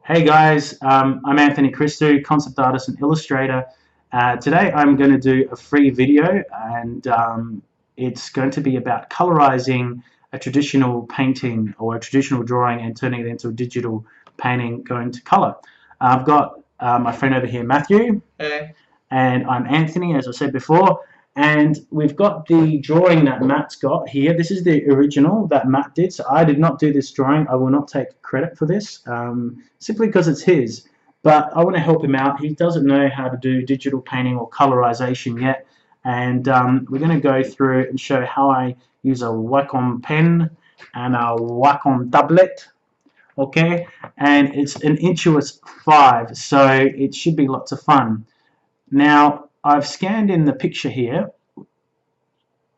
Hey guys, I'm Anthony Christou, concept artist and illustrator. Today I'm going to do a free video and it's going to be about colorizing a traditional painting or a traditional drawing and turning it into a digital painting going to color. I've got my friend over here, Matthew. Hey. And I'm Anthony, as I said before, and we've got the drawing that Matt's got here. This is the original that Matt did, so I did not do this drawing. I will not take credit for this, simply because it's his, but I want to help him out. He doesn't know how to do digital painting or colorization yet, and we're going to go through and show how I use a Wacom pen and a Wacom tablet. Okay, and it's an Intuos 5, so it should be lots of fun. Now, I've scanned in the picture here,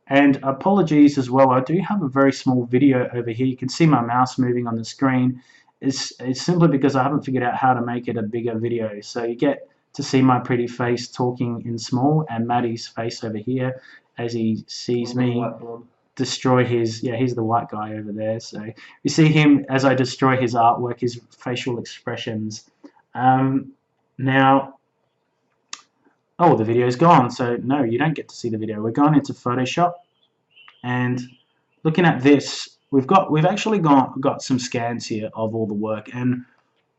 and apologies as well, I do have a very small video over here. You can see my mouse moving on the screen. It's simply because I haven't figured out how to make it a bigger video. So you get to see my pretty face talking in small, and Maddie's face over here as he sees me destroy his, yeah, he's the white guy over there. So you see him as I destroy his artwork, his facial expressions. Now, oh, the video's gone, so no, you don't get to see the video. We're going into Photoshop, and looking at this, we've actually got some scans here of all the work, and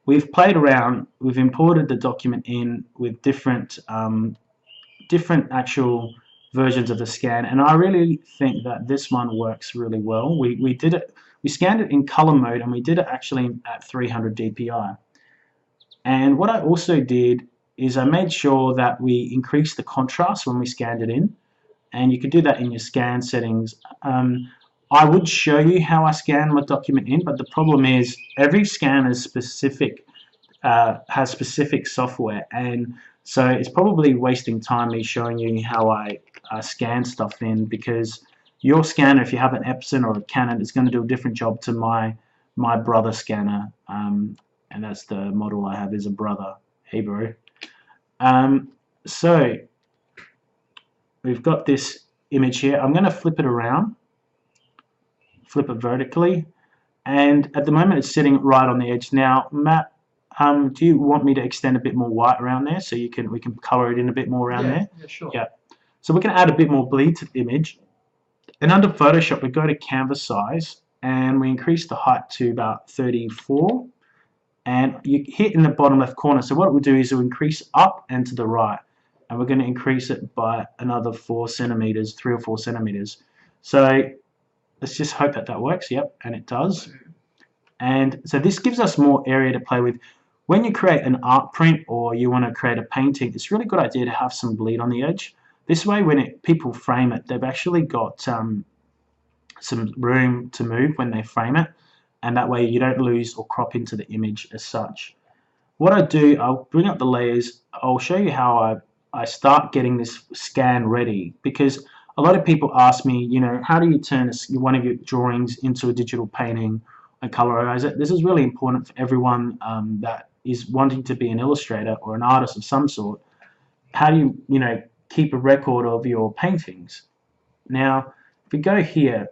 we've played around. We've imported the document in with different actual versions of the scan, and I really think that this one works really well. We did it. We scanned it in color mode, and we did it actually at 300 dpi. And what I also did is I made sure that we increased the contrast when we scanned it in, and you could do that in your scan settings. I would show you how I scan my document in, but the problem is every scan is specific, has specific software, and so it's probably wasting time me showing you how I scan stuff in, because your scanner, if you have an Epson or a Canon, it's going to do a different job to my Brother scanner, and that's the model I have, is a Brother. Hey bro. So we've got this image here. I'm going to flip it around, flip it vertically, and at the moment it's sitting right on the edge. Now, Matt, do you want me to extend a bit more white around there so we can color it in a bit more around there? Yeah, sure. Yeah. So we're going to add a bit more bleed to the image, and under Photoshop we go to canvas size and we increase the height to about 34. And you hit in the bottom left corner. So what we'll do is we'll increase up and to the right, and we're going to increase it by another 4 centimeters, 3 or 4 centimeters. So let's just hope that that works. Yep, and it does. And so this gives us more area to play with. When you create an art print or you want to create a painting, it's a really good idea to have some bleed on the edge. This way, when people frame it, they've actually got some room to move when they frame it, and that way you don't lose or crop into the image as such. What I do, I'll bring up the layers. I'll show you how I start getting this scan ready, because a lot of people ask me, you know, how do you turn one of your drawings into a digital painting and colorize it? This is really important for everyone that is wanting to be an illustrator or an artist of some sort. How do you, keep a record of your paintings? Now, if we go here,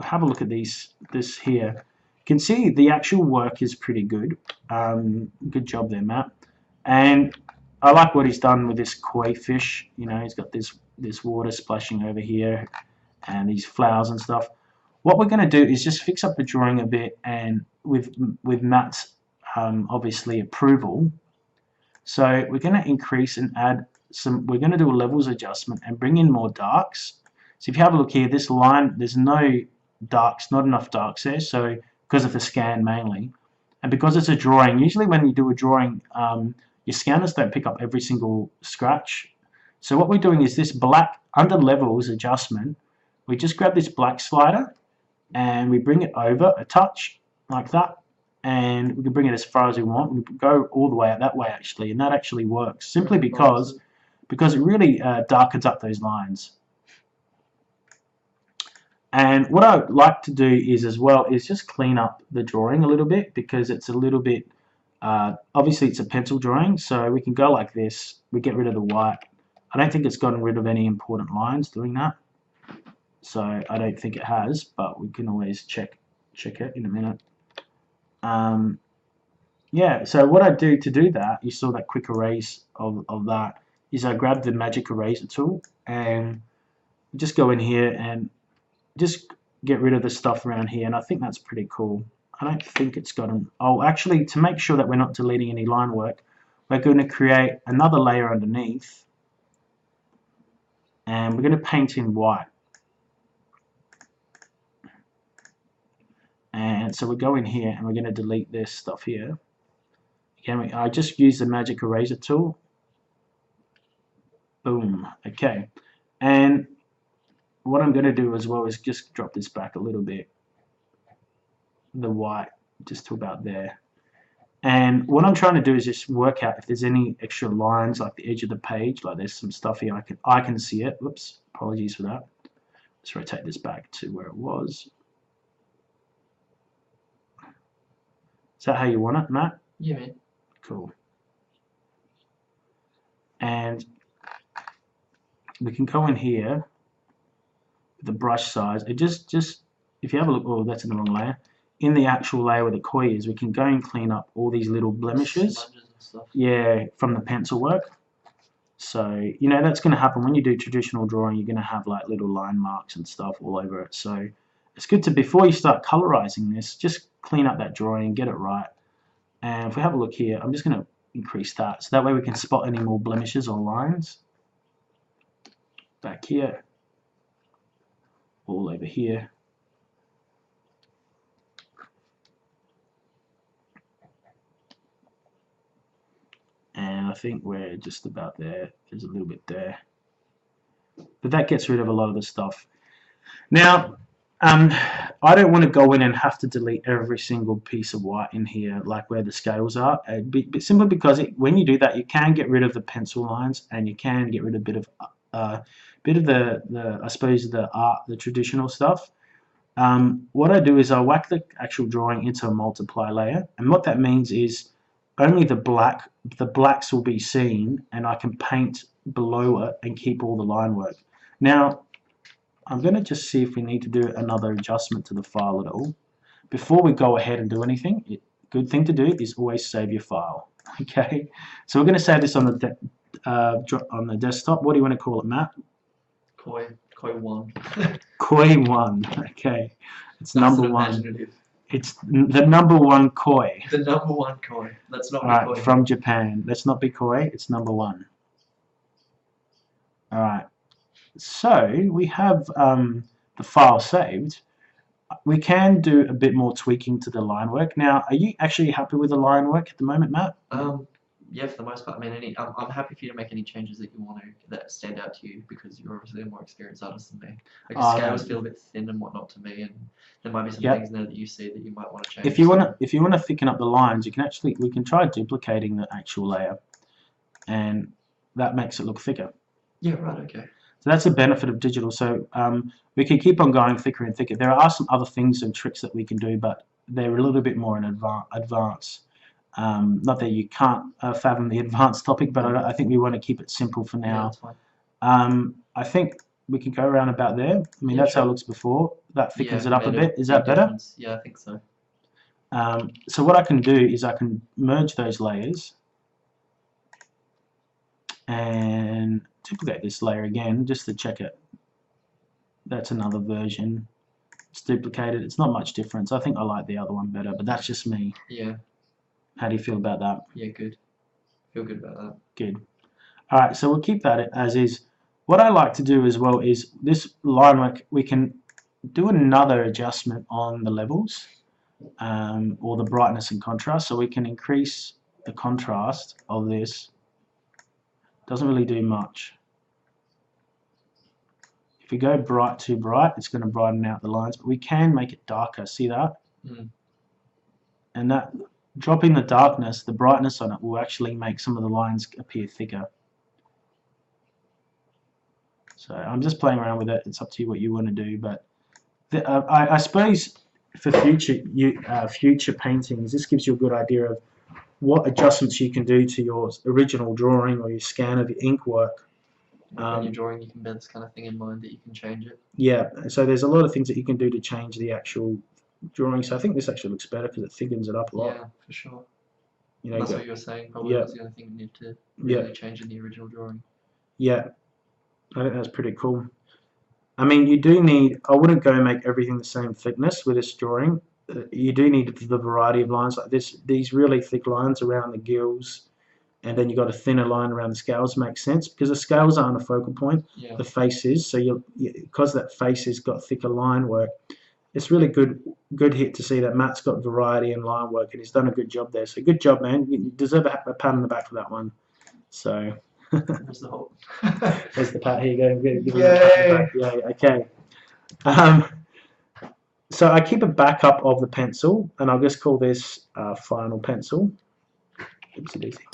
have a look at this here. You can see the actual work is pretty good. Good job there, Matt. And I like what he's done with this koi fish. You know, he's got this water splashing over here and these flowers and stuff. What we're going to do is just fix up the drawing a bit, and with Matt's obviously approval. So we're going to increase and add some. We're going to do a levels adjustment and bring in more darks. So if you have a look here, this line, there's no darks, not enough darks there, so because of the scan mainly, and because it's a drawing, usually when you do a drawing, your scanners don't pick up every single scratch. So what we're doing is this black, under levels adjustment, we just grab this black slider and we bring it over a touch like that, and we can bring it as far as we want. We can go all the way out that way actually, and that actually works simply because it really darkens up those lines. And what I like to do is as well is just clean up the drawing a little bit, because it's a little bit, obviously it's a pencil drawing, so we can go like this. We get rid of the white. I don't think it's gotten rid of any important lines doing that, so I don't think it has, but we can always check it in a minute. Yeah, so what I do to do that, you saw that quick erase of that, is I grab the magic eraser tool and just go in here and just get rid of the stuff around here, and I think that's pretty cool. I don't think it's got them. Oh, actually, to make sure that we're not deleting any line work, we're going to create another layer underneath, and we're going to paint in white. And so we go in here and we're going to delete this stuff here. Again, I just use the magic eraser tool. Boom. Okay. And what I'm going to do as well is just drop this back a little bit. The white just to about there. And what I'm trying to do is just work out if there's any extra lines like the edge of the page, like there's some stuff here I can see it. Whoops, apologies for that. Let's rotate this back to where it was. Is that how you want it, Matt? Yeah, man. Cool. And we can go in here with the brush size. It just if you have a look, oh, that's in the wrong layer. In the actual layer where the koi is, we can go and clean up all these little blemishes. Yeah, from the pencil work. So, you know, that's going to happen when you do traditional drawing. You're going to have like little line marks and stuff all over it. So it's good to, before you start colorizing this, just clean up that drawing, get it right. And if we have a look here, I'm just going to increase that. So that way we can spot any more blemishes or lines. Back here. All over here. And I think we're just about there. There's a little bit there. But that gets rid of a lot of the stuff. Now, I don't want to go in and have to delete every single piece of white in here, like where the scales are. Simply because when you do that, you can get rid of the pencil lines, and you can get rid of a bit of the I suppose the art, the traditional stuff. What I do is I whack the actual drawing into a multiply layer, and what that means is only the blacks will be seen, and I can paint below it and keep all the line work. Now, I'm going to just see if we need to do another adjustment to the file at all. Before we go ahead and do anything, good thing to do is always save your file. Okay, so we're going to save this on the desktop. What do you want to call it, Matt? Koi 1. Koi 1. Okay, it's That's number 1. It's the number 1 koi. The number 1 koi. Let's not be Alright, koi. from Japan. Let's not be koi. It's number 1. Alright. So we have the file saved. We can do a bit more tweaking to the line work. Now, are you actually happy with the line work at the moment, Matt? Yeah, for the most part. I mean, I'm happy for you to make any changes that you want to that stand out to you, because you're obviously a more experienced artist than me. Like the scales feel a bit thin and whatnot to me, and there might be some things there that you see that you might want to change. If you want to thicken up the lines, you can we can try duplicating the actual layer, and that makes it look thicker. Yeah, right. Okay. So that's the benefit of digital. So we can keep on going thicker and thicker. There are some other things and tricks that we can do, but they're a little bit more in advance. Not that you can't fathom the advanced topic, but I think we want to keep it simple for now. Yeah, that's fine. I think we can go around about there. I mean, that's how it looks before. That thickens it up a bit. Is that better? Yeah, I think so. So what I can do is I can merge those layers and duplicate this layer again just to check it. That's another version. It's duplicated. It's not much difference. I think I like the other one better, but that's just me. Yeah. How do you feel about that? Yeah, good. Feel good about that. Good. Alright, so we'll keep that as is. What I like to do as well is this line work, we can do another adjustment on the levels or the brightness and contrast, so we can increase the contrast of this. Doesn't really do much. If we go bright too bright, it's going to brighten out the lines, but we can make it darker. See that? And that dropping the darkness, the brightness on it will actually make some of the lines appear thicker. So I'm just playing around with it. It's up to you what you want to do, but I suppose for future paintings, this gives you a good idea of what adjustments you can do to your original drawing or your scan of your ink work. When you're drawing, you can bear this kind of thing in mind, that you can change it. Yeah, so there's a lot of things that you can do to change the actual drawing. So I think this actually looks better because it thickens it up a lot. Yeah, for sure. You know, That's what you were saying. Probably yeah, was the only thing you need to yeah, really change in the original drawing. yeah. I think that's pretty cool. I mean, you do need. I wouldn't go and make everything the same thickness with this drawing. You do need the variety of lines like this. These really thick lines around the gills, and then you got a thinner line around the scales. Makes sense because the scales aren't a focal point. Yeah. The face is. So because that face has got thicker line work, it's really good hit to see that Matt's got variety and line work, and he's done a good job there. So good job, man. You deserve a pat on the back for that one. So. There's the whole. There's the pat. Here you go. Give him Yay. the pat on the back. Yeah. Okay. So I keep a backup of the pencil, and I'll just call this final pencil. Oops, it easy.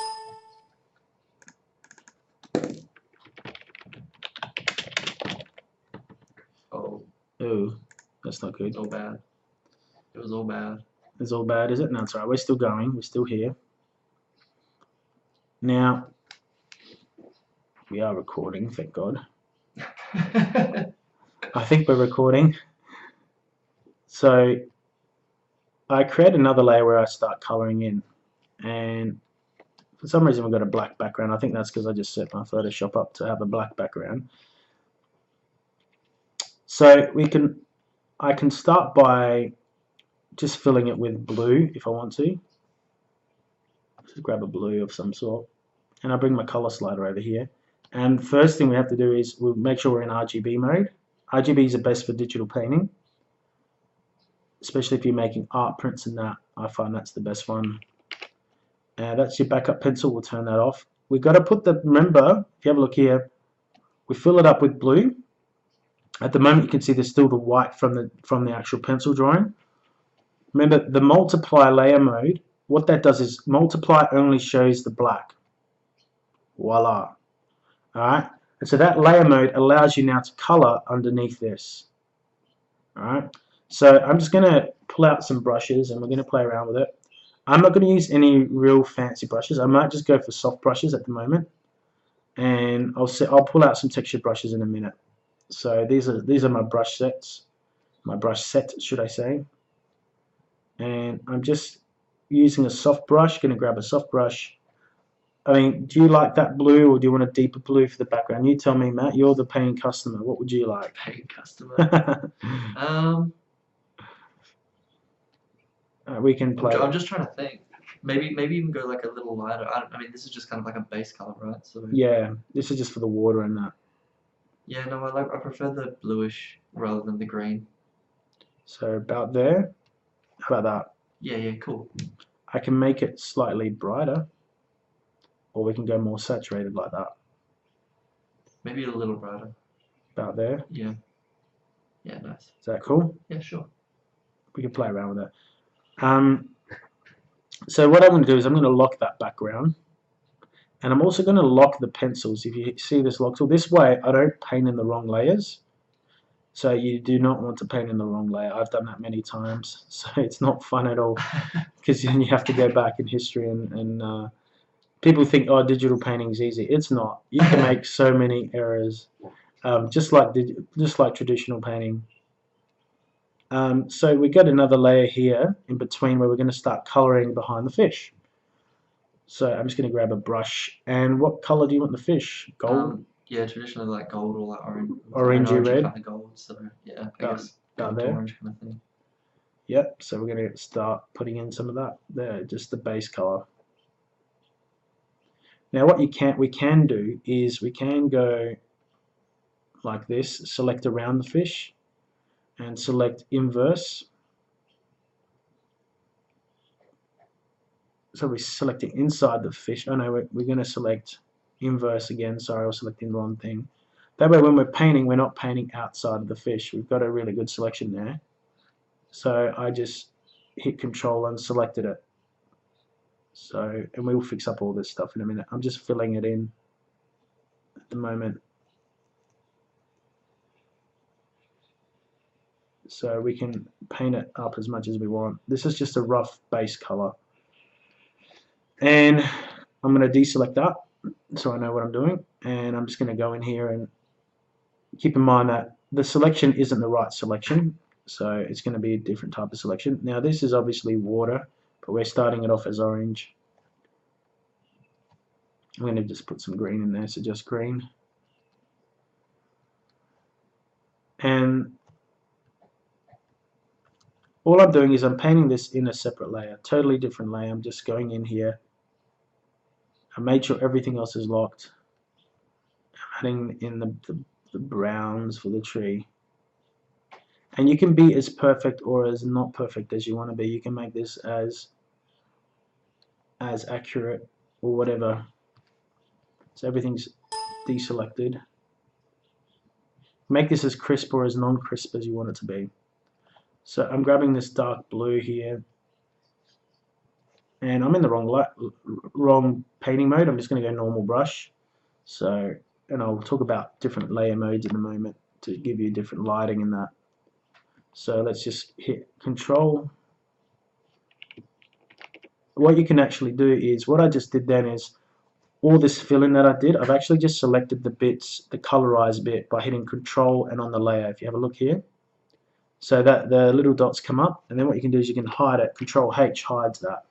Oh. Oh, that's not good. It's all bad. It was all bad. It's all bad, is it? No, it's all right. We're still going. We're still here. Now, we are recording, thank God. I think we're recording. So I create another layer where I start coloring in, and for some reason we've got a black background. I think that's because I just set my Photoshop up to have a black background. So I can start by just filling it with blue if I want to. Just grab a blue of some sort, and I bring my color slider over here. And first thing we have to do is we'll make sure we're in RGB mode. RGBs are best for digital painting, especially if you're making art prints and that. I find that's the best one. That's your backup pencil. We'll turn that off. We've got to put remember, if you have a look here, we fill it up with blue. At the moment, you can see there's still the white from the actual pencil drawing. Remember, the multiply layer mode, what that does is multiply only shows the black. Voila. Alright, and so that layer mode allows you now to color underneath this. Alright, so I'm just going to pull out some brushes and we're going to play around with it. I'm not going to use any real fancy brushes. I might just go for soft brushes at the moment, and I'll pull out some textured brushes in a minute. So these are my brush sets, my brush set, should I say? And I'm just using a soft brush. Going to grab a soft brush. I mean, do you like that blue, or do you want a deeper blue for the background? You tell me, Matt. You're the paying customer. What would you like? Paying customer. We can play. I'm just trying to think. Maybe even go like a little lighter. I mean, this is just kind of like a base color, right? So. Yeah, this is just for the water and that. Yeah, no, I prefer the bluish rather than the green. So about there. How about that? Yeah, cool. I can make it slightly brighter, or we can go more saturated like that. Maybe a little brighter. About there. Yeah. Yeah, nice. Is that cool? Yeah, sure. We can play around with it. So what I'm going to do is I'm going to lock that background, and I'm also going to lock the pencils. If you see this lock tool, this way I don't paint in the wrong layers. So you do not want to paint in the wrong layer. I've done that many times, so it's not fun at all, because then you have to go back in history and people think, oh, digital painting is easy. It's not. You can make so many errors, just like traditional painting. So we got another layer here in between where we're going to start coloring behind the fish. So I'm just going to grab a brush. And what color do you want the fish? Gold? Yeah, traditionally like gold or like orangey red. Kind of gold. So yeah, I guess gold there. Orange kind of thing. Yep. So we're going to start putting in some of that there, just the base color. Now what we can do is we can go like this, select around the fish, and select inverse. So we're selecting inside the fish. Oh no, we're going to select inverse again. Sorry, I was selecting the wrong thing. That way when we're painting, we're not painting outside of the fish. We've got a really good selection there. So I just hit Control and selected it. So, and we'll fix up all this stuff in a minute. I'm just filling it in at the moment. So we can paint it up as much as we want. This is just a rough base color. And I'm going to deselect that so I know what I'm doing. And I'm just going to go in here and keep in mind that the selection isn't the right selection. so it's going to be a different type of selection. Now this is obviously water, but we're starting it off as orange. I'm going to just put some green in there, so just green. And all I'm doing is I'm painting this in a separate layer, totally different layer. I'm just going in here. I made sure everything else is locked. I'm adding in the browns for the tree. And you can be as perfect or as not perfect as you want to be. You can make this as accurate or whatever. So everything's deselected. Make this as crisp or as non-crisp as you want it to be. So I'm grabbing this dark blue here, and I'm in the wrong painting mode. I'm just going to go normal brush. So, and I'll talk about different layer modes in a moment to give you different lighting in that. So let's just hit Control. What you can actually do is, what I just did then is, all this filling that I did, I've actually just selected the bits, the colorized bit, by hitting Control and on the layer. If you have a look here, so that the little dots come up, and then what you can do is you can hide it. Control H hides that.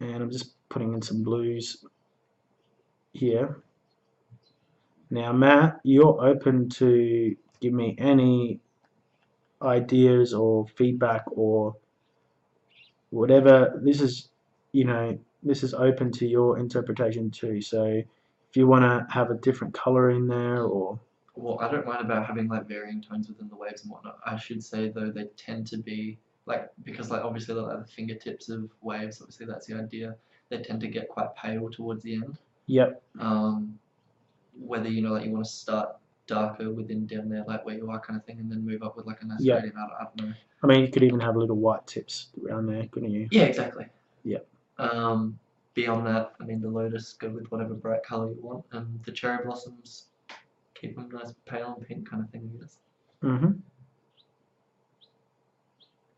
And I'm just putting in some blues here. Now, Matt, you're open to give me any ideas or feedback or whatever. This is, this is open to your interpretation too. So if you want to have a different color in there, or well, I don't mind about having like varying tones within the waves and whatnot. I should say though, they tend to be like, because like obviously they're like the fingertips of waves, obviously that's the idea. They tend to get quite pale towards the end. Yep. Whether like you want to start darker within down there, like where you are, kind of thing, and then move up with like a nice gradient. I don't know. I mean, you could even have little white tips around there, couldn't you? Yeah, exactly. Yep. Beyond that, I mean, the lotus, go with whatever bright color you want, and the cherry blossoms, keep them nice pale and pink kind of thing, I guess.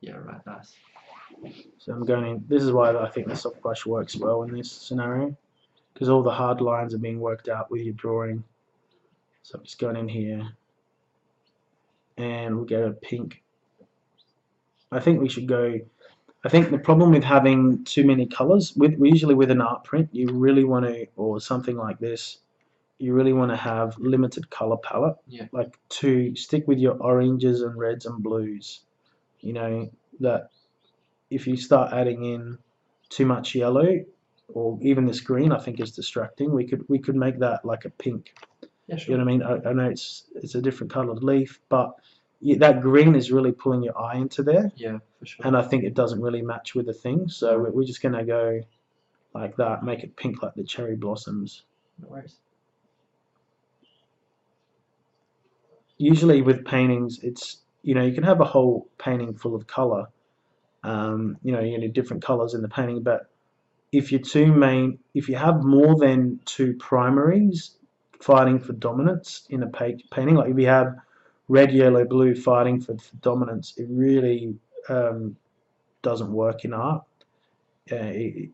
Yeah, right, nice. So I'm going in. This is why I think the soft brush works well in this scenario, because all the hard lines are being worked out with your drawing. So I'm just going in here, and we'll go pink. I think we should go. I think the problem with having too many colors, usually with an art print, you really want to, or something like this, you really want to have limited color palette. Yeah. Like to stick with your oranges and reds and blues. That if you start adding in too much yellow, or even this green, I think is distracting. We could make that like a pink. Yeah, sure. You know what I mean? I know it's a different colored leaf, but that green is really pulling your eye into there. Yeah, for sure. And I think it doesn't really match with the thing, so we're just gonna go like that, make it pink like the cherry blossoms. No worries. Usually with paintings, it's you can have a whole painting full of color. You need different colors in the painting, but if you have more than two primaries fighting for dominance in a painting, like if you have red, yellow, blue fighting for dominance, it really doesn't work in art. You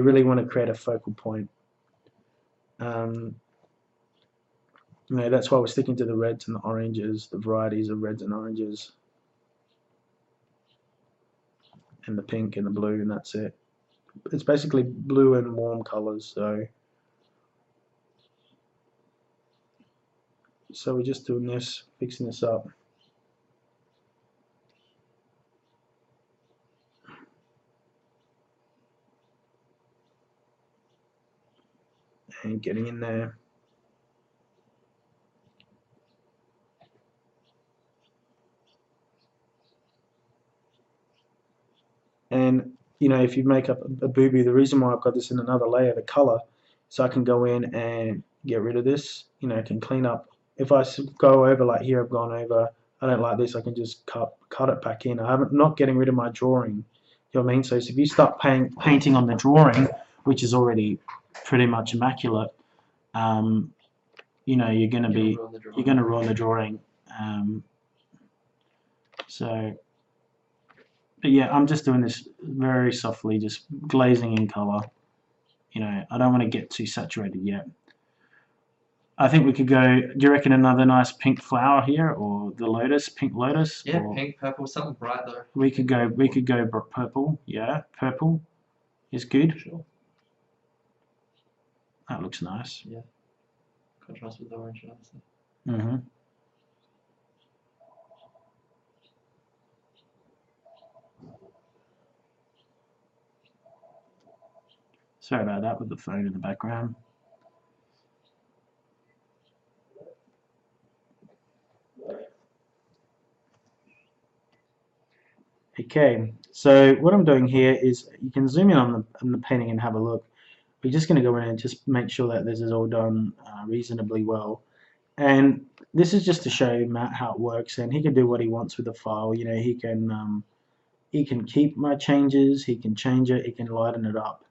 really want to create a focal point. That's why we're sticking to the reds and the oranges, the varieties of reds and oranges, and the pink and the blue, and that's it. It's basically blue and warm colors, so we're just doing this, fixing this up. And getting in there. And if you make up a booby, the reason why I've got this in another layer, the color, so I can go in and get rid of this. I can clean up. If I go over, like here I've gone over, I don't like this, I can just cut it back in. Not getting rid of my drawing. You know what I mean? So if you start painting on the drawing, which is already pretty much immaculate, you're going to ruin the drawing. But yeah, I'm just doing this very softly, just glazing in color. I don't want to get too saturated yet. I think we could go. Do you reckon another nice pink flower here, or the lotus, pink lotus? Yeah, Or pink, purple, something bright though. we could go. We could go purple. Yeah, purple is good. Sure. That looks nice. Yeah. Contrast with the orange, honestly. Mhm. Sorry about that with the phone in the background. Okay, so what I'm doing here is you can zoom in on the painting and have a look. We're just going to go in and just make sure that this is all done reasonably well. And this is just to show Matt how it works, and he can do what he wants with the file. You know, he can keep my changes, he can change it, he can lighten it up,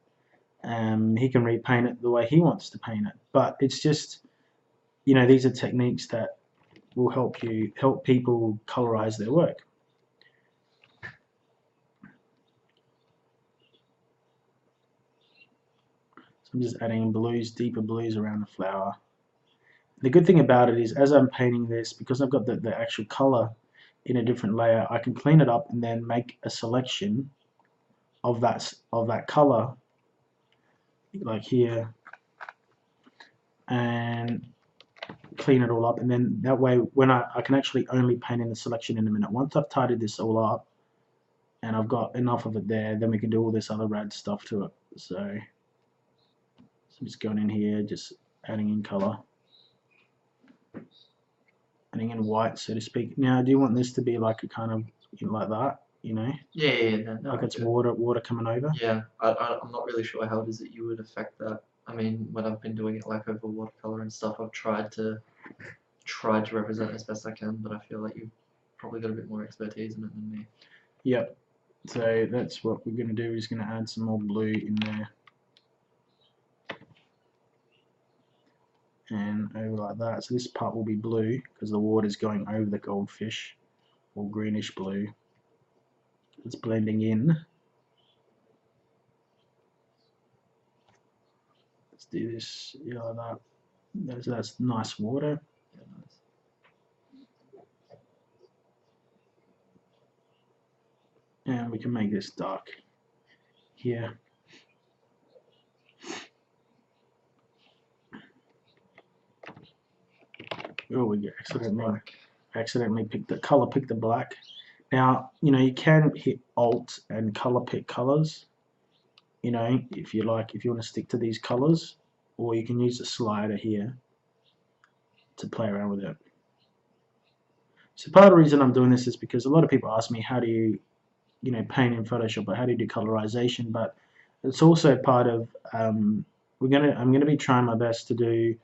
he can repaint it the way he wants to paint it. But it's just, you know, these are techniques that will help people colorize their work. So I'm just adding blues, deeper blues around the flower. The good thing about it is, as I'm painting this, because I've got the actual color in a different layer, I can clean it up and then make a selection of that color, like here, and clean it all up, and then that way when I can actually only paint in the selection in a minute. Once I've tidied this all up and I've got enough of it there, then we can do all this other rad stuff to it. So I'm just going in here, just adding in color, adding in white, so to speak. Now, do you want this to be like a kind of, you know, like that, you know? Yeah, no, Like it's good. water coming over? Yeah, I'm not really sure how it is that you would affect that. I mean, when I've been doing it like over watercolor and stuff, I've tried to represent it as best I can, but I feel like you've probably got a bit more expertise in it than me. Yep. So that's what we're going to do. We're just going to add some more blue in there. And over like that. So this part will be blue because the water is going over the goldfish, or greenish blue. It's blending in. Let's do this, yeah, like that. That's nice water. Yeah, nice. And we can make this dark here. Oh, we accidentally picked the color, picked the black. Now, you know, you can hit Alt and color pick colors, you know, if you like, if you want to stick to these colors, or you can use the slider here to play around with it. So part of the reason I'm doing this is because a lot of people ask me, how do you know, paint in Photoshop, or how do you do colorization? But it's also part of, I'm gonna be trying my best to do,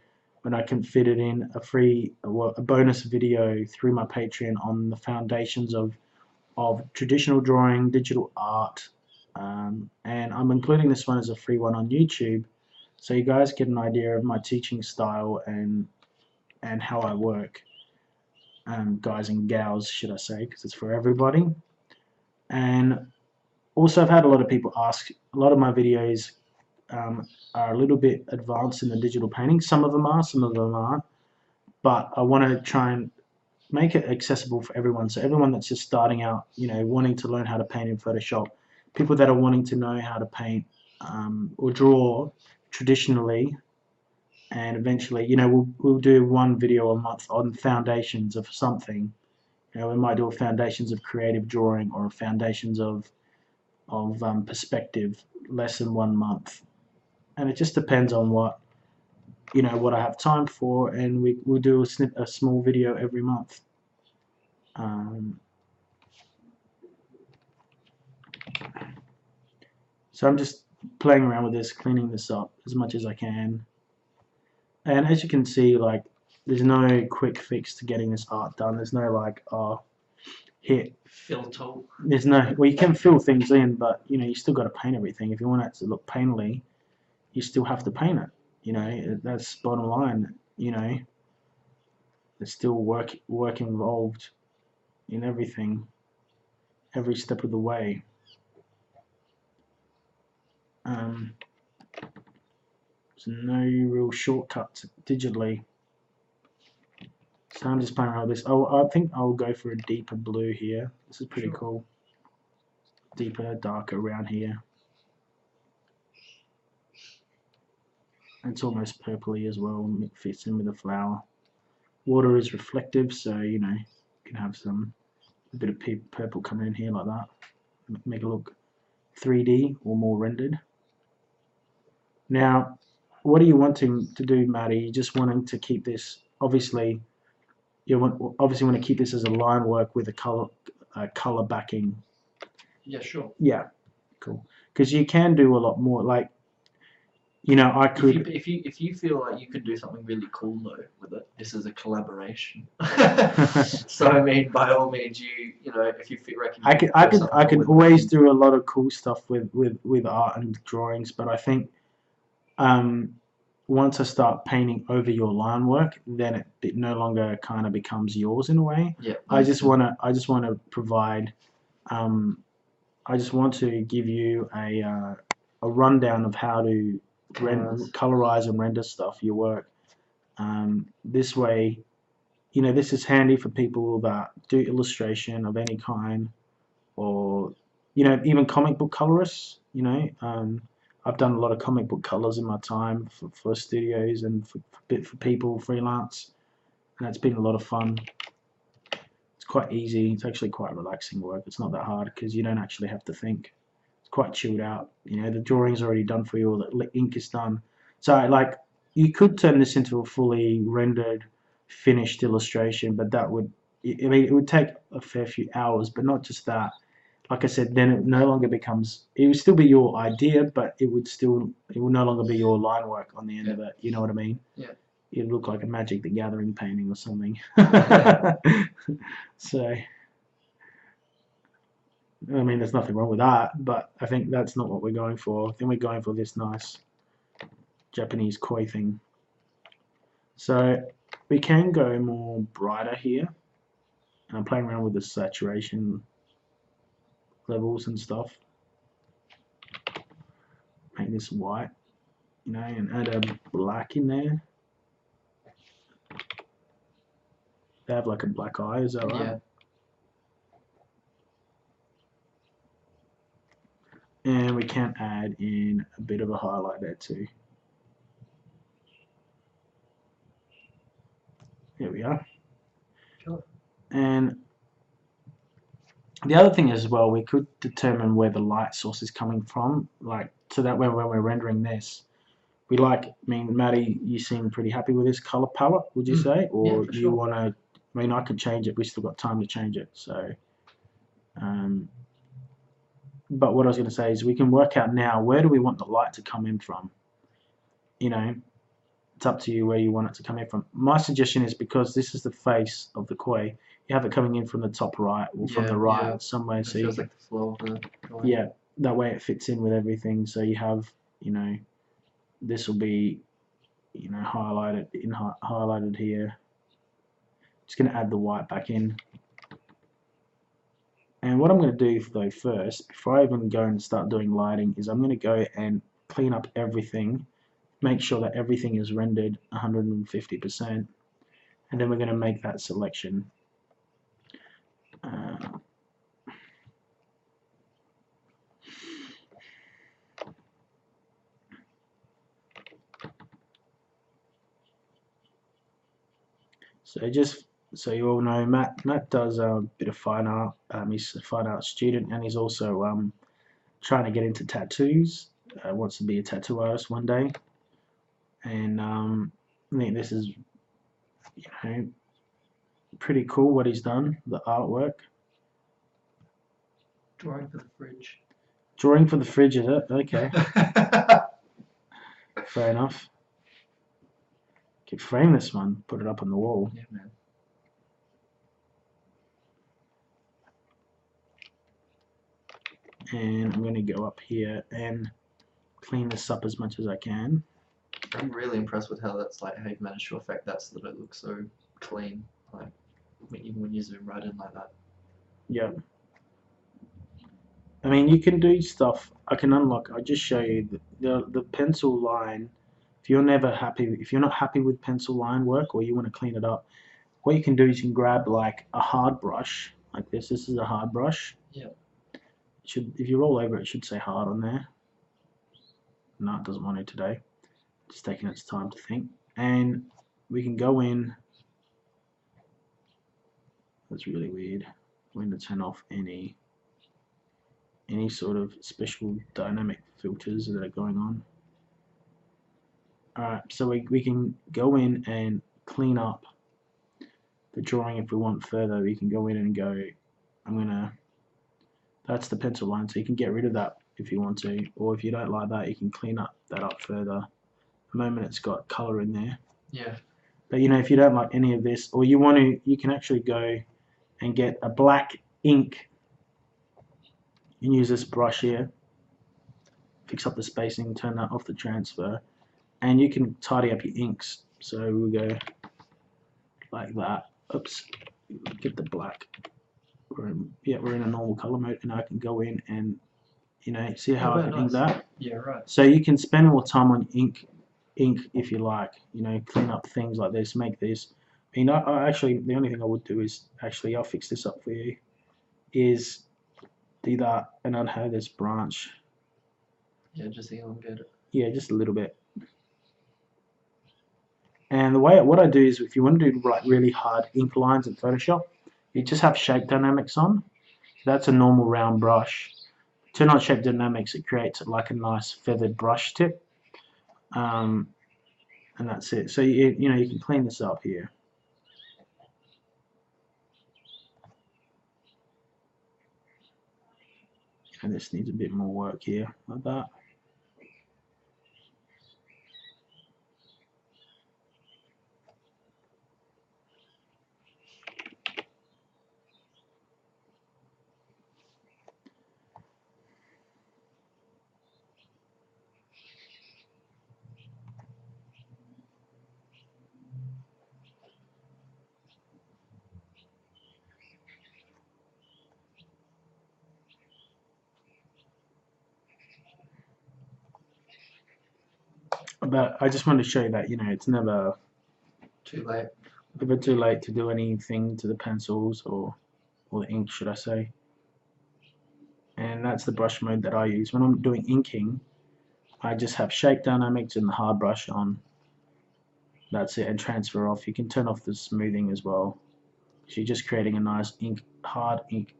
when I can fit it in, a bonus video through my Patreon on the foundations of traditional drawing, digital art, and I'm including this one as a free one on YouTube, so you guys get an idea of my teaching style and how I work, guys and gals, should I say, because it's for everybody. And also, I've had a lot of people ask. A lot of my videos are a little bit advanced in the digital painting. Some of them are, some of them aren't. But I want to try and make it accessible for everyone. So everyone that's just starting out, you know, wanting to learn how to paint in Photoshop, people that are wanting to know how to paint or draw traditionally, and eventually, you know, we'll do one video a month on foundations of something. You know, we might do a foundations of creative drawing, or a foundations of perspective, less than 1 month, and it just depends on what, you know, what I have time for, and we'll do a small video every month. So I'm just playing around with this, cleaning this up as much as I can. And as you can see, like, there's no quick fix to getting this art done. There's no like, oh, hit. Filter. There's no, well, you can fill things in, but you know, you still got to paint everything. If you want it to look painterly, you still have to paint it. You know, that's bottom line. You know, there's still work involved in everything, every step of the way. There's no real shortcuts digitally. So I'm just playing around with this. I think I'll go for a deeper blue here. This is pretty cool. Deeper, darker around here. It's almost purpley as well. It fits in with the flower. Water is reflective, so you know you can have a bit of purple coming in here like that. Make it look 3D or more rendered. Now, what are you wanting to do, Maddie? You're just wanting to keep this. Obviously, want to keep this as a line work with a color backing. Yeah, sure. Yeah, cool. Because you can do a lot more. Like, you know, I could. If you feel like you could do something really cool though with it, this is a collaboration. So I mean, by all means, you know, if you reckon I could always do a lot of cool stuff with art and drawings, but I think once I start painting over your line work, then it no longer kind of becomes yours in a way. Yeah. I just wanna provide. I just want to give you a rundown of how to colorize and render stuff, your work. This way, you know, this is handy for people that do illustration of any kind, or you know, even comic book colorists. You know, I've done a lot of comic book colors in my time for studios and for people freelance, and that's been a lot of fun. It's quite easy. It's actually quite relaxing work. It's not that hard because you don't actually have to think. It's quite chilled out. You know, the drawing's already done for you, or the ink is done. So, like, you could turn this into a fully rendered, finished illustration, but that would, I mean, it would take a fair few hours, but not just that. Like I said, then it no longer becomes, it would still be your idea, but it would no longer be your line work on the end of it. You know what I mean? Yeah. It'd look like a Magic the Gathering painting or something. So, I mean, there's nothing wrong with that, but I think that's not what we're going for. I think we're going for this nice Japanese koi thing. So we can go more brighter here. And I'm playing around with the saturation levels and stuff. Make this white, you know, and add a black in there. They have like a black eye, is that right? Yeah. And we can add in a bit of a highlight there too. There we are. Sure. And the other thing as well, we could determine where the light source is coming from, like so that when we're rendering this, we like. I mean, Maddie, you seem pretty happy with this color palette, would you say, or yeah, you sure. want to? I mean, I could change it. We still got time to change it. So, but what I was going to say is we can work out now where do we want the light to come in from. You know, it's up to you where you want it to come in from. My suggestion is because this is the face of the koi, you have it coming in from the top right or from the right somewhere. So feels like the flow of the koi. Yeah, that way it fits in with everything. So you have, you know, this will be, you know, highlighted here. Just going to add the white back in. And what I'm going to do though first, before I even go and start doing lighting, is I'm going to go and clean up everything, make sure that everything is rendered 150%, and then we're going to make that selection. So just so you all know, Matt does a bit of fine art. He's a fine art student, and he's also trying to get into tattoos. Wants to be a tattoo artist one day, and I think this is, you know, pretty cool what he's done. The artwork. Drawing for the fridge. Drawing for the fridge, is it? Okay. Fair enough. Could frame this one, put it up on the wall. Yeah, man. And I'm going to go up here and clean this up as much as I can. I'm really impressed with how you've managed to affect that so that it looks so clean, like even when you zoom right in like that. Yeah. I mean, you can do stuff. I can unlock. I'll just show you the pencil line. If you're not happy with pencil line work, or you want to clean it up, what you can do is you can grab like a hard brush like this. This is a hard brush. Yeah. If you roll over it, it should say hard on there. No, it doesn't want to today. Just taking its time to think. And we can go in. That's really weird. I'm going to turn off any sort of special dynamic filters that are going on. Alright, so we can go in and clean up the drawing if we want further. We can go in and go, that's the pencil line, so you can get rid of that if you want to, or if you don't like that, you can clean that up further. The moment it's got colour in there. Yeah. But if you don't like any of this, or you want to, you can actually go and get a black ink and use this brush here. Fix up the spacing, turn that off the transfer, and you can tidy up your inks. So we'll go like that. Oops, get the black. We're in a normal color mode, and I can go in and see how I can ink that. Yeah, right. So you can spend more time on ink if you like. Clean up things like this, make this. I actually, the only thing I would do is actually, I'll fix this up for you. Is do that, and I'd have this branch. Yeah, just elongate it. Yeah, just a little bit. And what I do is, if you want to do like really hard ink lines in Photoshop, you just have shape dynamics on. That's a normal round brush. Turn on shape dynamics, it creates like a nice feathered brush tip, and that's it. So you can clean this up here. And this needs a bit more work here, like that. But I just wanted to show you that it's never too late. Never too late to do anything to the pencils or the ink, should I say. And that's the brush mode that I use. When I'm doing inking, I just have shape dynamics and the hard brush on. That's it, and transfer off. You can turn off the smoothing as well. So you're just creating a nice hard ink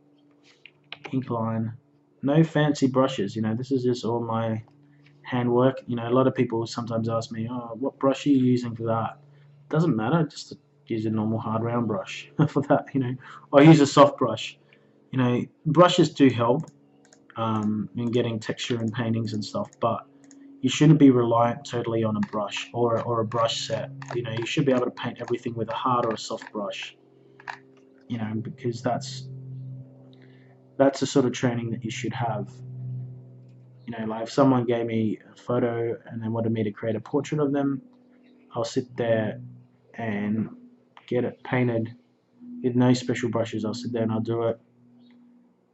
line. No fancy brushes, this is just all my handwork. A lot of people sometimes ask me, oh, what brush are you using for that? Doesn't matter, just use a normal hard round brush for that, or use a soft brush. Brushes do help in getting texture in paintings and stuff, but you shouldn't be reliant totally on a brush or a brush set. You should be able to paint everything with a hard or a soft brush, because that's the sort of training that you should have. Like if someone gave me a photo and they wanted me to create a portrait of them, I'll sit there and get it painted with no special brushes. I'll sit there and I'll do it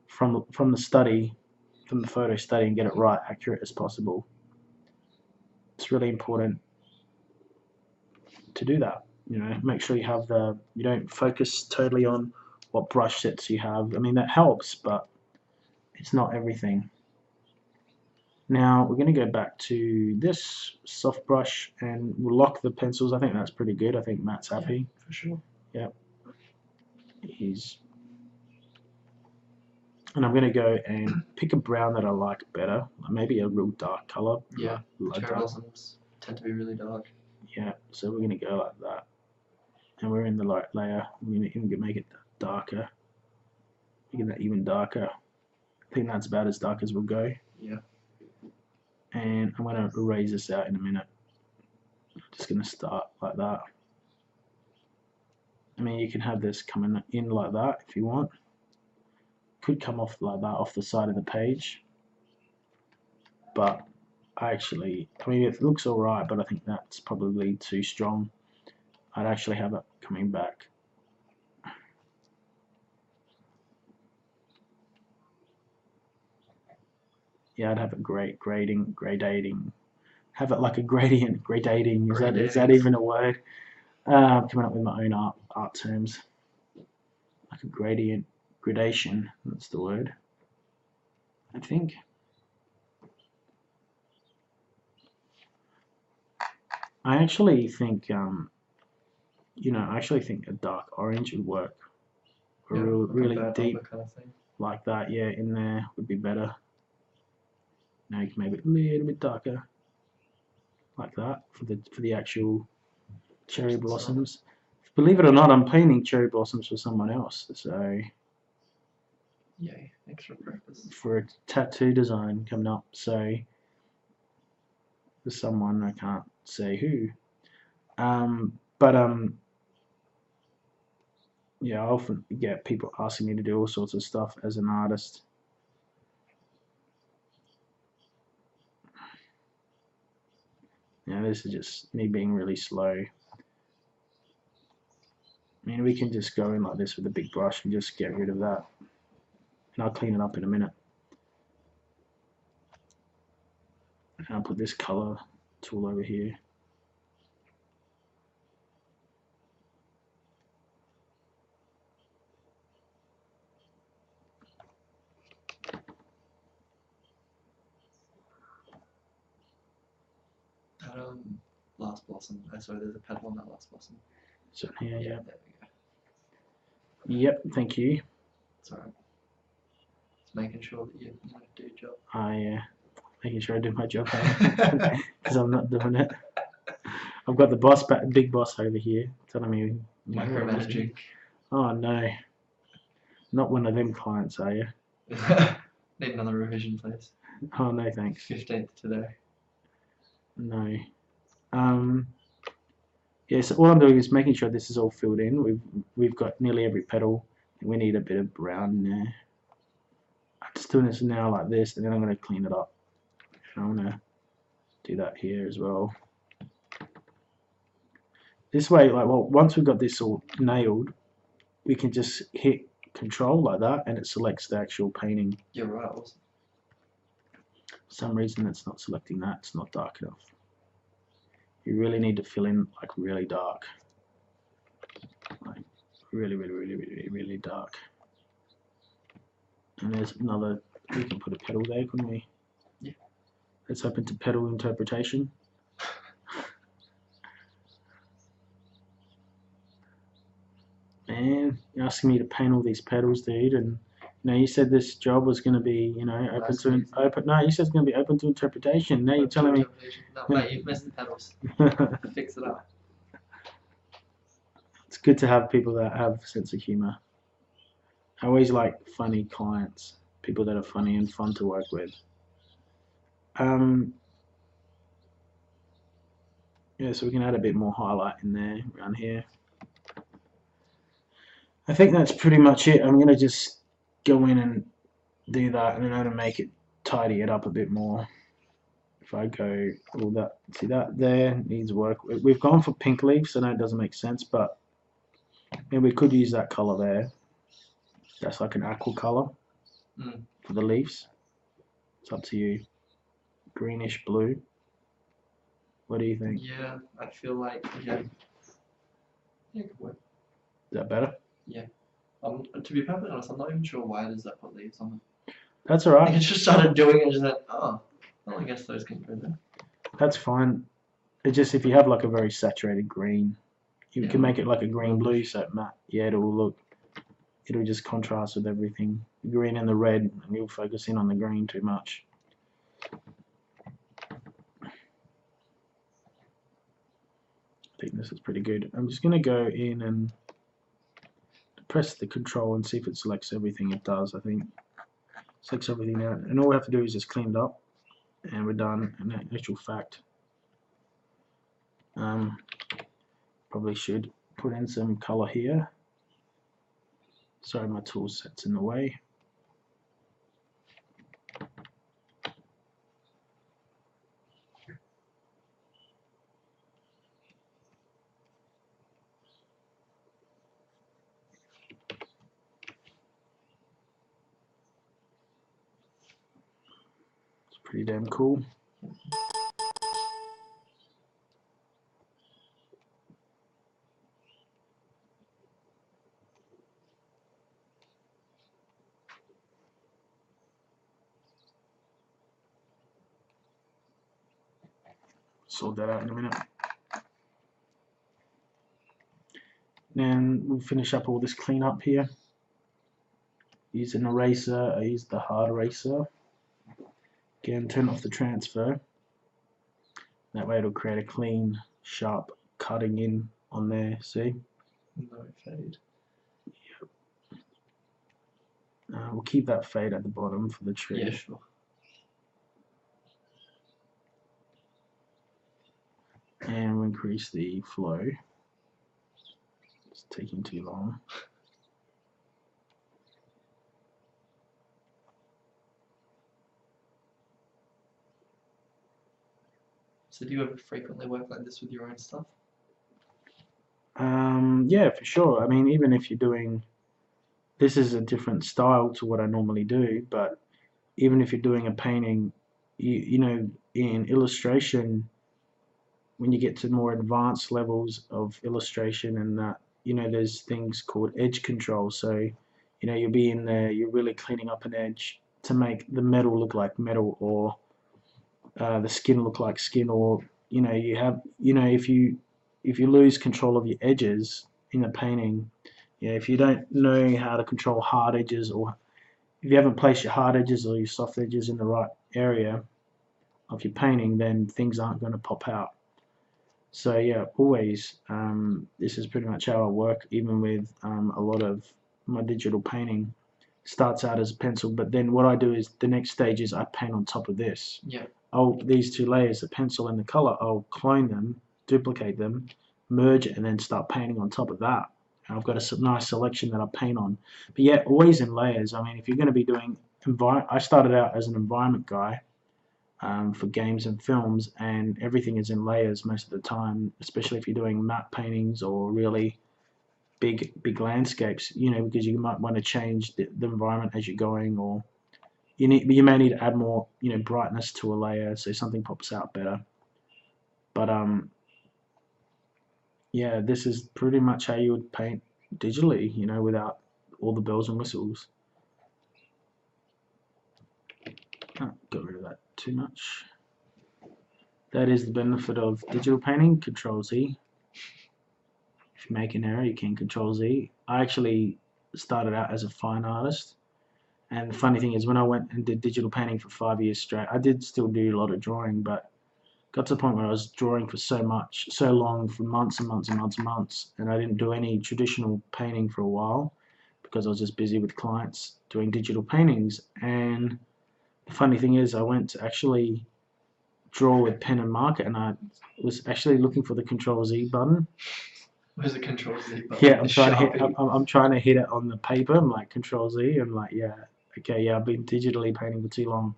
from the photo study, and get it right, accurate as possible. It's really important to do that. Make sure you don't focus totally on what brush sets you have. I mean, that helps, but it's not everything. Now we're going to go back to this soft brush and we'll lock the pencils. I think that's pretty good. I think Matt's happy. Yeah, for sure. Yep. And I'm going to go and pick a brown that I like better, maybe a real dark color. Yeah, cherry blossoms tend to be really dark. Yeah, so we're going to go like that. And we're in the light layer. We're going to even make it darker. Making that even darker. I think that's about as dark as we'll go. Yeah. And I'm going to erase this out in a minute. I'm just going to start like that. I mean, you can have this coming in like that if you want. Could come off like that off the side of the page, but I mean, it looks alright, but I think that's probably too strong. I'd actually have it coming back. Yeah, I'd have it gradating. Have it like a gradient, gradating. Is that even a word? Coming up with my own art. art terms, like a gradation, that's the word, I think. I actually think, I actually think a dark orange would work. A really deep kind of thing. like that, yeah, in there would be better. Now you can make it a little bit darker, like that, for the actual cherry blossoms. Believe it or not, I'm painting cherry blossoms for someone else, so Yay, extra practice. for a tattoo design coming up, so for someone, I can't say who. But yeah, I often get people asking me to do all sorts of stuff as an artist. This is just me being really slow. I mean, we can just go in like this with a big brush and just get rid of that. And I'll clean it up in a minute. And I'll put this color tool over here. That last blossom. Sorry, there's a petal on that last blossom. So here, yeah. There we go. Yep, thank you. It's alright. Just making sure that you do your job. Making sure I do my job because I'm not doing it. I've got the big boss over here telling me Micromanaging. Oh no, not one of them clients, are you? Need another revision, please. Oh no, thanks. 15th today. No. Yeah, so all I'm doing is making sure this is all filled in. We've got nearly every petal. We need a bit of brown in there. I'm just doing this now like this, and then I'm going to clean it up. And I'm going to do that here as well. This way, once we've got this all nailed, we can just hit Control like that, and it selects the actual painting. You're right, awesome. For some reason, it's not selecting that. It's not dark enough. You really need to fill in like really dark, like really dark. And there's another. We can put a petal there, couldn't we? Yeah. Let's open to petal interpretation. Man, you're asking me to paint all these petals, dude, and you said this job was going to be, open to open. No, you said it's going to be open to interpretation. Now you're telling me. No, mate, you've missed the petals. Fix it up. It's good to have people that have a sense of humor. I always like funny clients, people that are funny and fun to work with. Yeah, so we can add a bit more highlight in there, around here. I think that's pretty much it. I'm going to just go in and do that, and then I'm going to make it, tidy it up a bit more. If I go, all that, see that there needs work. We've gone for pink leaves, so I know it doesn't make sense, but we could use that color there. That's like an aqua color for the leaves. It's up to you. Greenish blue. What do you think? Yeah, I feel like, yeah, good work. Is that better? Yeah. To be perfectly honest, I'm not even sure why does that put leaves on it. That's alright. I just started doing it and just like, oh, well, I guess those can go there. That's fine. It's just if you have like a very saturated green, you can make it like a green blue, so matte. Yeah, it'll just contrast with everything. The green and the red, and you'll focus in on the green too much. I think this is pretty good. I'm just going to go in and press the control and see if it selects everything. It does, I think. Selects everything out. And all we have to do is just clean it up. And we're done. And in actual fact, probably should put in some color here. Sorry, my tool set's in the way. It's pretty damn cool. sort that out in a minute. Then we'll finish up all this cleanup here. Use an eraser. I use the hard eraser. Again, turn off the transfer. That way it'll create a clean, sharp cutting in on there, see? No fade. Yep. We'll keep that fade at the bottom for the tree. Yeah, sure. And we'll increase the flow. It's taking too long. So do you ever frequently work like this with your own stuff? Yeah, for sure. I mean, even if you're doing, this is a different style to what I normally do, but even if you're doing a painting, you know, in illustration, when you get to more advanced levels of illustration and that, you know, there's things called edge control. So, you know, you'll be in there, you're really cleaning up an edge to make the metal look like metal, or the skin look like skin, or you know, you have, you know, if you lose control of your edges in the painting, you know, if you don't know how to control hard edges, or if you haven't placed your hard edges or your soft edges in the right area of your painting, then things aren't going to pop out. So yeah, always, this is pretty much how I work, even with a lot of my digital painting. Starts out as pencil, but then what I do is the next stage is I paint on top of this. Yeah. These two layers, the pencil and the color, I'll clone them, duplicate them, merge it, and then start painting on top of that. And I've got a nice selection that I paint on. But yeah, always in layers. I mean, if you're going to be doing I started out as an environment guy for games and films, and everything is in layers most of the time, especially if you're doing matte paintings or really big landscapes, you know, because you might want to change the environment as you're going, or you may need to add more, you know, brightness to a layer so something pops out better. But yeah, this is pretty much how you would paint digitally, you know, without all the bells and whistles. Got rid of that too much. That is the benefit of digital painting. Control Z. If you make an error, you can Control Z. I actually started out as a fine artist, and the funny thing is, when I went and did digital painting for 5 years straight, I did still do a lot of drawing, but got to the point where I was drawing for so long, for months and months and months and months, and I didn't do any traditional painting for a while because I was just busy with clients doing digital paintings. And the funny thing is, I went to actually draw with pen and marker, and I was actually looking for the Control Z button. Where's the Control Z button? Yeah, I'm trying to hit it on the paper. I'm like Control Z. I'm like, yeah, okay, yeah, I've been digitally painting for too long.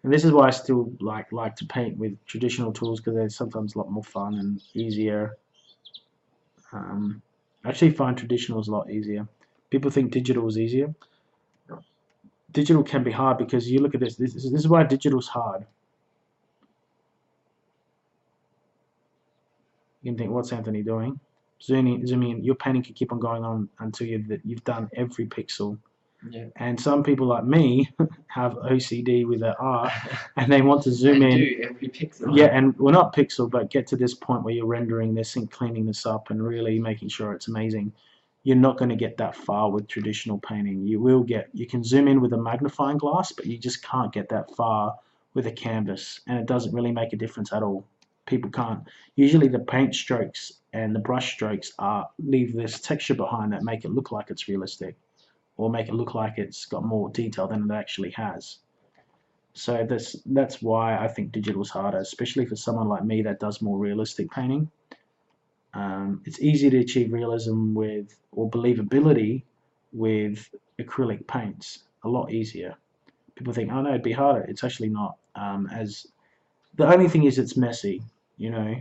And this is why I still like to paint with traditional tools, because they're sometimes a lot more fun and easier. I actually find traditional is a lot easier. People think digital is easier. Digital can be hard because you look at this. This is why digital is hard. You can think, what's Anthony doing? Zooming in. Your painting can keep on going on until you've done every pixel. Yeah. And some people like me have OCD with their art, and they want to zoom in. Do every pixel. Yeah, and well, not pixel, but get to this point where you're rendering this and cleaning this up and really making sure it's amazing. You're not going to get that far with traditional painting. You can zoom in with a magnifying glass, but you just can't get that far with a canvas, and it doesn't really make a difference at all. People can't. Usually the paint strokes and the brush strokes leave this texture behind that make it look like it's realistic, or make it look like it's got more detail than it actually has. So that's why I think digital is harder, especially for someone like me that does more realistic painting. It's easy to achieve realism or believability with acrylic paints. A lot easier. People think, oh no, it'd be harder. It's actually not. The only thing is it's messy, you know.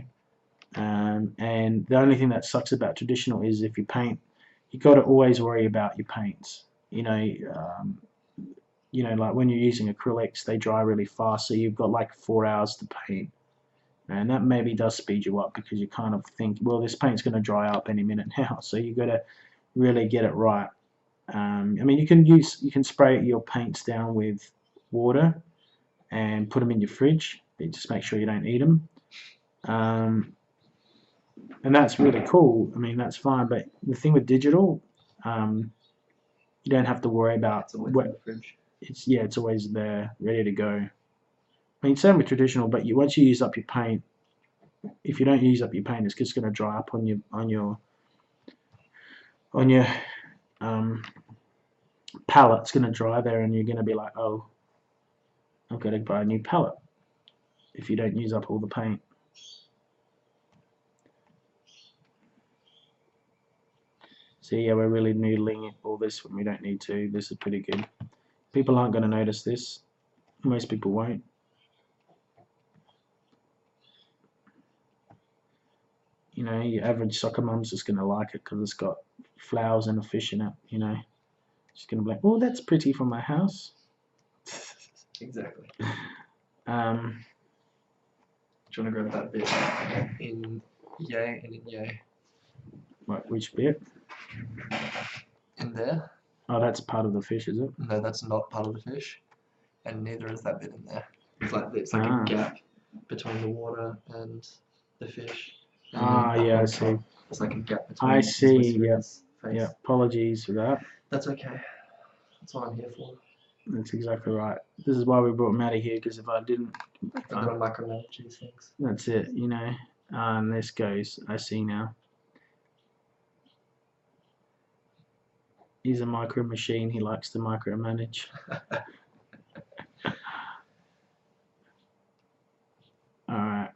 And the only thing that sucks about traditional is if you paint, you got to always worry about your paints. You know, like when you're using acrylics, they dry really fast, so you've got like 4 hours to paint, and that maybe does speed you up because you kind of think, well, this paint's going to dry up any minute now, so you got to really get it right. I mean, you can spray your paints down with water and put them in your fridge, but just make sure you don't eat them. And that's really cool. I mean, that's fine. But the thing with digital, you don't have to worry about It's always in the fridge. It's always there, ready to go. I mean, same with traditional, but once you use up your paint, if you don't use up your paint, it's just going to dry up on your palette. It's going to dry there, and you're going to be like, oh, I've got to buy a new palette if you don't use up all the paint. So yeah, we're really noodling all this when we don't need to. This is pretty good. People aren't going to notice this. Most people won't. You know, your average soccer mum's just going to like it because it's got flowers and a fish in it, you know. She's going to be like, oh, that's pretty for my house. Exactly. Do you want to grab that bit in yay and in yay? Right, which bit? In there. Oh, that's part of the fish, is it? No, that's not part of the fish. And neither is that bit in there. It's like a gap between the water and the fish. And yeah, I see. It's like a gap between I see, yeah. face. Yeah, apologies for that. That's okay. That's what I'm here for. That's exactly right. This is why we brought Maddie here, because if I didn't... I've got to micromanage these things. That's it, you know. And this goes, I see now. He's a micro machine, he likes to micromanage. Alright,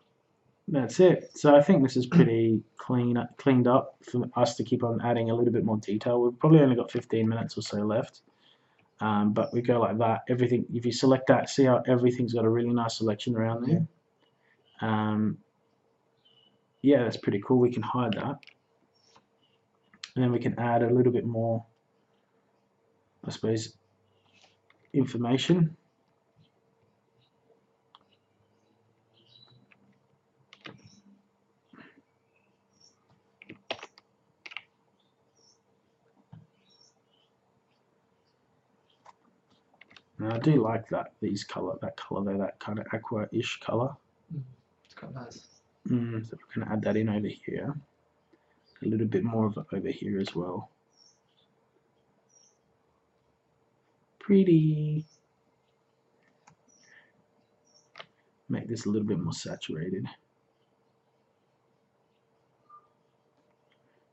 that's it. So I think this is pretty cleaned up for us to keep on adding a little bit more detail. We've probably only got 15 minutes or so left. But we go like that. Everything, if you select that, see how everything's got a really nice selection around there. Yeah, that's pretty cool. We can hide that. And then we can add a little bit more, I suppose, information. And I do like that color there, that kind of aqua-ish color. It's quite nice. So we're going to add that in over here. A little bit more of it over here as well. Pretty. Make this a little bit more saturated.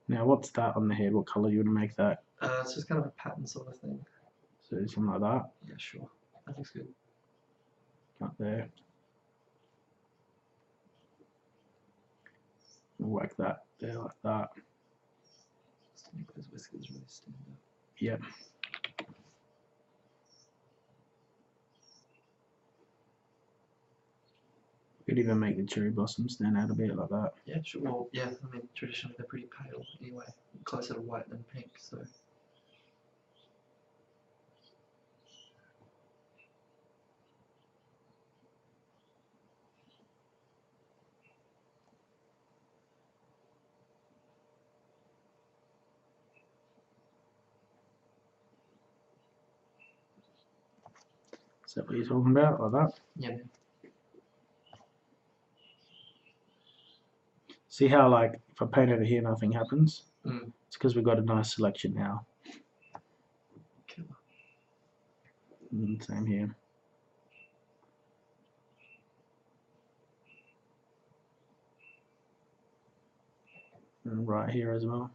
Now, what's that on the head? What color you would make that? It's just kind of a pattern sort of thing. So something like that? Yeah, sure. That looks good. Up there. Whack that there like that. Just to make those whiskers really stand up. Yep. Could even make the cherry blossoms stand out a bit like that. Yeah, sure. Well, yeah, I mean, traditionally they're pretty pale anyway, closer to white than pink, so. Is that what you're talking about, like that? Yeah, man. See how, like, if I paint over here, nothing happens? Mm. It's because we've got a nice selection now. Killer. Same here. And right here as well.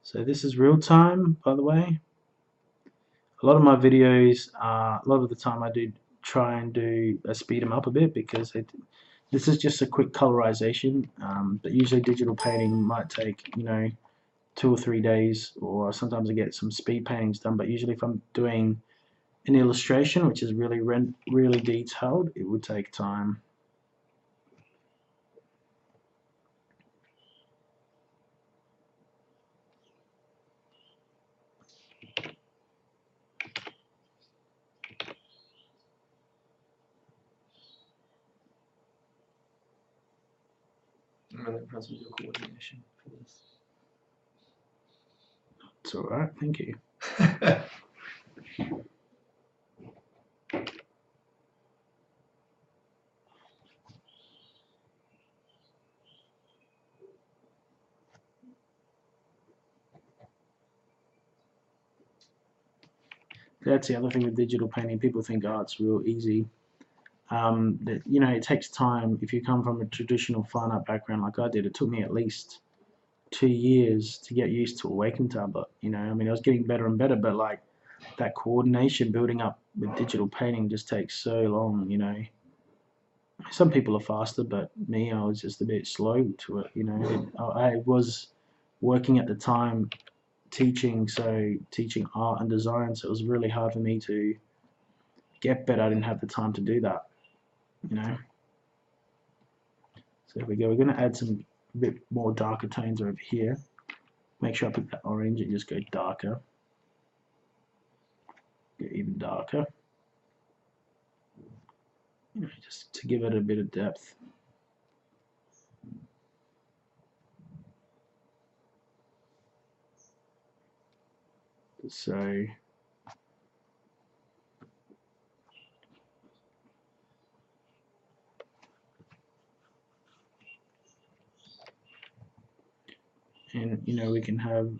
So this is real time, by the way. A lot of my videos, a lot of the time I do try and speed them up a bit because this is just a quick colorization, but usually digital painting might take, you know, 2 or 3 days, or sometimes I get some speed paintings done, but usually if I'm doing an illustration which is really detailed, it would take time. I'm really impressed with your coordination for this. It's alright, thank you. That's the other thing with digital painting. People think, oh, it's real easy. That, you know, it takes time. If you come from a traditional fine art background like I did, it took me at least 2 years to get used to a Wacom tablet. You know, I mean, I was getting better and better, but like that coordination building up with digital painting just takes so long. You know, some people are faster, but me, I was just a bit slow to it. You know, I was working at the time teaching, so teaching art and design, so it was really hard for me to get better. I didn't have the time to do that. You know. So there we go. We're going to add some bit more darker tones over here. Make sure I pick that orange and just go darker. Go even darker. You know, just to give it a bit of depth. So and you know, we can have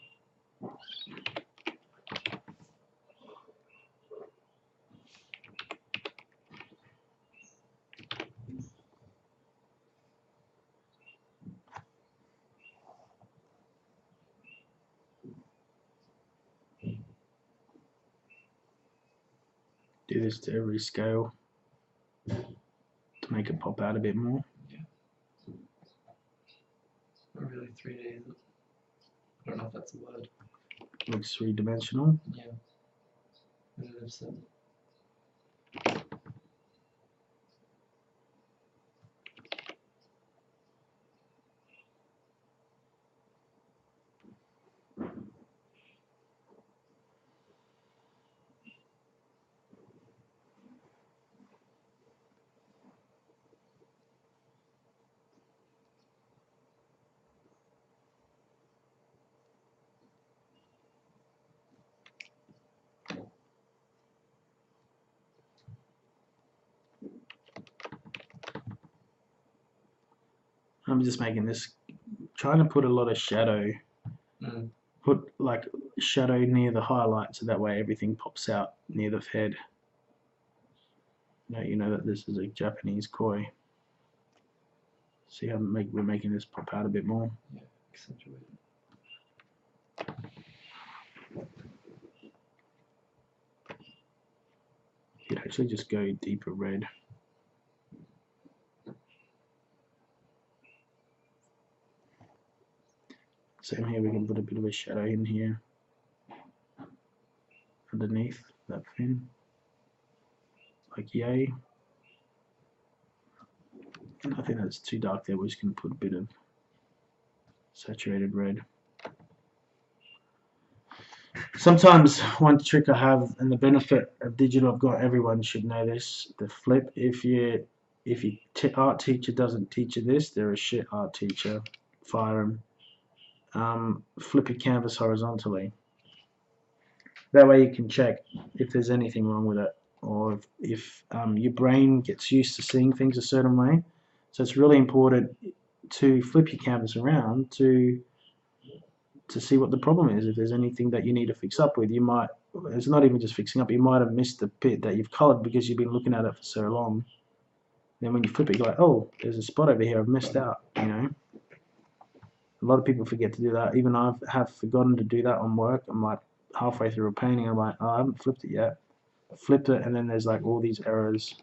do this to every scale to make it pop out a bit more. Yeah. Not really 3D, is it? I don't know if that's a word. Looks three-dimensional. Yeah. It is. I'm just making this, trying to put a lot of shadow. Put like shadow near the highlight, so that way everything pops out near the head. Now you know that this is a Japanese koi. See how we're making this pop out a bit more. Yeah, accentuate. You'd actually just go deeper red. Same here, we can put a bit of a shadow in here underneath that fin, like yay. And I think that's too dark there, we're just going to put a bit of saturated red. Sometimes one trick I have, and the benefit of digital, I've got, everyone should know this, the flip. If your art teacher doesn't teach you this, they're a shit art teacher. Fire them. Flip your canvas horizontally. That way you can check if there's anything wrong with it, or if your brain gets used to seeing things a certain way. So it's really important to flip your canvas around to see what the problem is. If there's anything that you need to fix up with, you might, it's not even just fixing up, you might have missed the bit that you've coloured because you've been looking at it for so long. Then when you flip it, you're like, oh, there's a spot over here I've missed out, you know. A lot of people forget to do that. Even I have forgotten to do that on work. I'm like halfway through a painting, I'm like, oh, I haven't flipped it yet. I flipped it, and then there's like all these errors.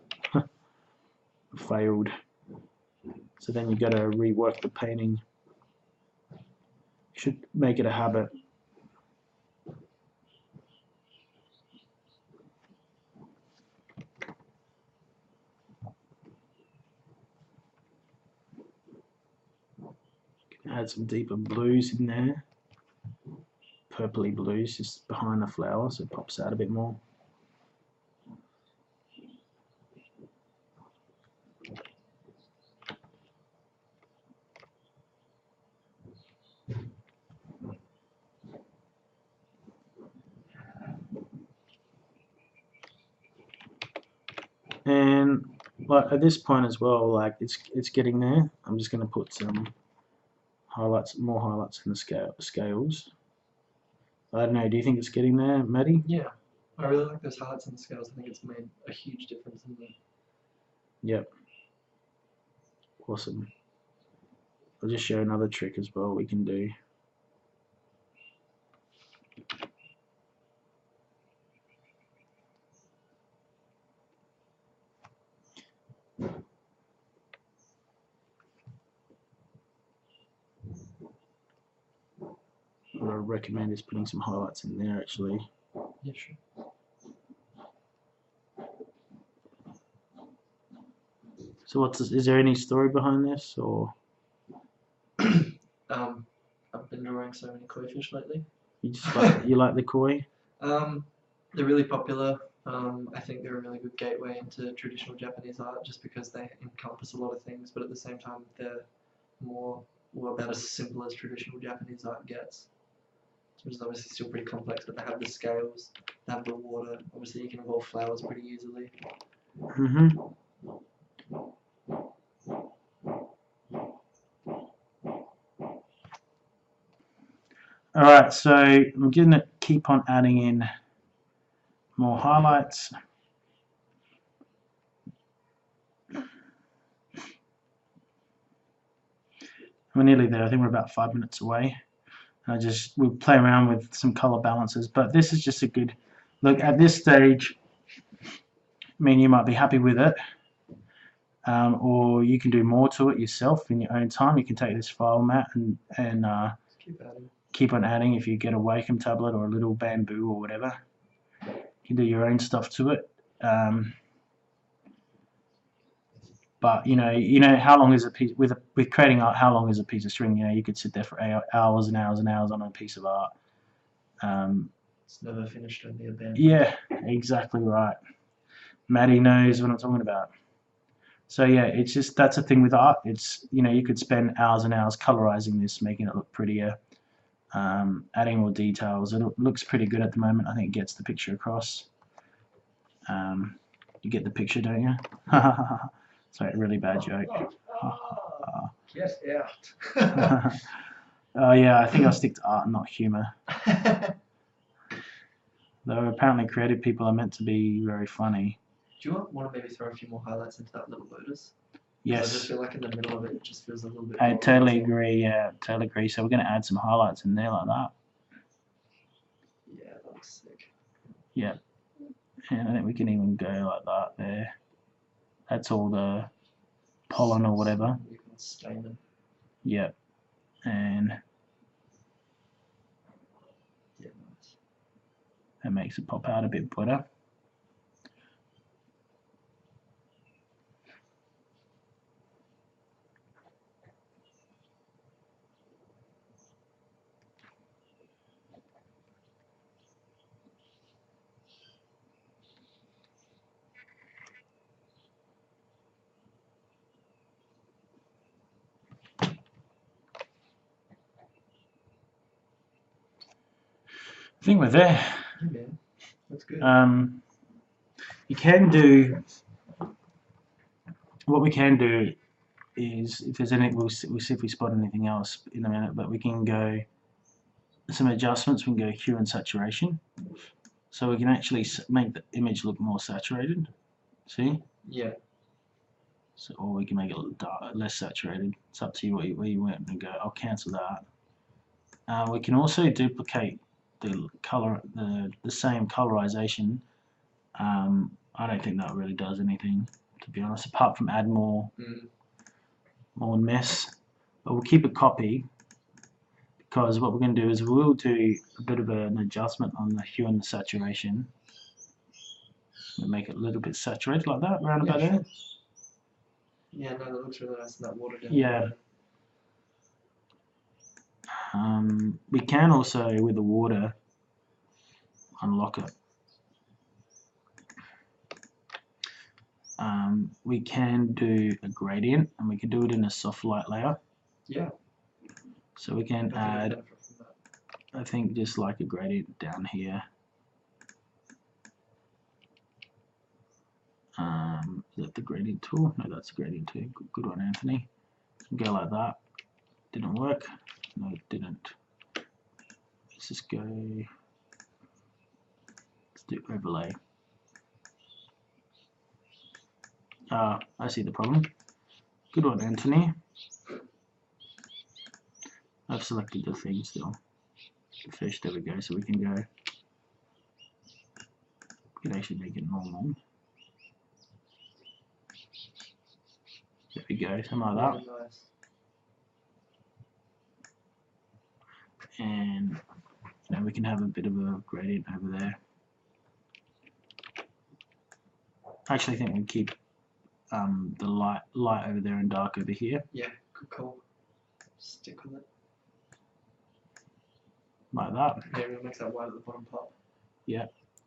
Failed. So then you got to rework the painting. You should make it a habit. Add some deeper blues in there. Purpley blues just behind the flower, so it pops out a bit more. And like at this point as well, like it's getting there. I'm just going to put some highlights, more highlights in the scales. I don't know. Do you think it's getting there, Maddie? Yeah. I really like those highlights on the scales. I think it's made a huge difference in the. Yep. Awesome. I'll just show another trick as well we can do. What I recommend is putting some highlights in there actually. Yeah, sure. So is there any story behind this, or I've been drawing so many koi fish lately. you just you like the koi? They're really popular. I think they're a really good gateway into traditional Japanese art just because they encompass a lot of things, but at the same time they're more well about as simple as traditional Japanese art gets. Which is obviously still pretty complex, but they have the scales, they have the water. Obviously you can evolve flowers pretty easily. Alright, so I'm going to keep on adding in more highlights. We're nearly there. I think we're about 5 minutes away. We'll play around with some color balances, but this is just a good look at this stage. I mean, you might be happy with it, or you can do more to it yourself in your own time. You can take this file mat and keep on adding. If you get a Wacom tablet or a little bamboo or whatever, you can do your own stuff to it. But you know how long is a piece with creating art? How long is a piece of string? You could sit there for hours and hours and hours on a piece of art. It's never finished and be abandoned. Yeah, exactly right. Maddie knows what I'm talking about. So yeah, it's just that's the thing with art. It's you could spend hours and hours colorizing this, making it look prettier, adding more details. It looks pretty good at the moment. I think it gets the picture across. You get the picture, don't you? Sorry, really bad joke. Get out. Oh yeah, I think I'll stick to art, not humor. Though apparently creative people are meant to be very funny. Do you want to maybe throw a few more highlights into that little lotus? Yes. I just feel like in the middle of it, it just feels a little bit. I totally agree. Yeah, totally agree. So we're going to add some highlights in there like that. Yeah, that looks sick. Yeah, and I think we can even go like that there. That's all the pollen or whatever. You can stain them. Yep, and yeah, nice. That makes it pop out a bit better. I think we're there. Yeah, man. That's good. You can do, what we can do is, if there's any, we'll see if we spot anything else in a minute, but we can go, some adjustments, we can go hue and saturation. So we can actually make the image look more saturated. See? Yeah. So, or we can make it look less saturated. It's up to you where you went and go, I'll cancel that. We can also duplicate the color, the same colorization. I don't think that really does anything, to be honest, apart from add more mess. But we'll keep a copy, because what we're going to do is we'll do a bit of an adjustment on the hue and the saturation. We'll make it a little bit saturated like that, around about there. Yeah, no, that looks really nice in that water down Yeah. We can also, with the water, unlock it. We can do a gradient, and we can do it in a soft light layer. Yeah. So we can add, I think, just like a gradient down here. Is that the gradient tool? No, that's the gradient tool. Good one, Anthony. Go like that. Didn't work. No, it didn't. Let's just go. Let's do overlay. I see the problem. Good one, Anthony. I've selected the thing still. The fish, there we go, so we can go. We can actually make it normal. There we go, something like that. Nice. And now we can have a bit of a gradient over there. I actually think we keep the light over there and dark over here. Yeah, good call. Stick with it. Like that. Yeah, we'll make that white at the bottom pop. Yeah.